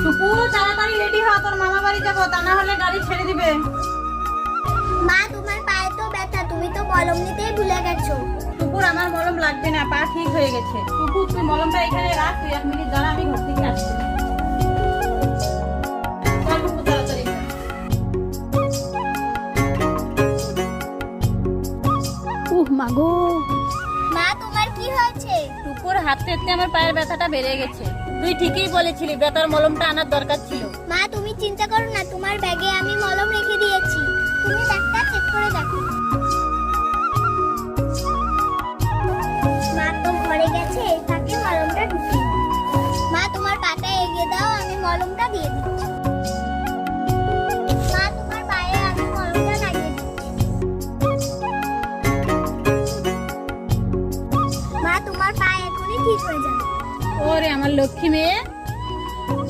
টুকু তাড়াতাড়ি রেডি হ, তোর মামা বাড়ি যাবো, তা না হলে গাড়ি ছেড়ে দিবে। মা তোমার পায়ে তো ব্যথা, তুমি তো মলম নিতেই ভুলে গেছো। টুকুর আমার মলম লাগবে না, পা ঠিক হয়ে গেছে। টুকু তুই মলমটা এখানে রাখ, তুই 1 মিনিট দাঁড়া, আমি ঘর থেকে আসছি। চল টুকু তাড়াতাড়ি। মাগো, মা তোমার কি হয়েছে? টুকুর হাতে আমার পায়ের ব্যথাটা বেড়ে গেছে। তুই ঠিকই বলেছিলি, ব্যথার মলমটা আনার দরকার ছিল। মা তুমি চিন্তা করো না, তোমার ব্যাগে আমি মলম রেখে দিয়েছি, তুমি ব্যাগটা চেক করে দেখো। মা তো ঘরে গেছে, তাকে মলমটা ঢুকিয়ে দাও। মা তোমার পাটা এগিয়ে দাও, আমি মলমটা দিয়ে দিচ্ছি। মা তোমার পায়ে আমি মলমটা লাগিয়ে দিচ্ছি। মা তোমার পা এখনই ঠিক হয়ে যাবে। ওরে আমার লক্ষ্মী মেয়ে,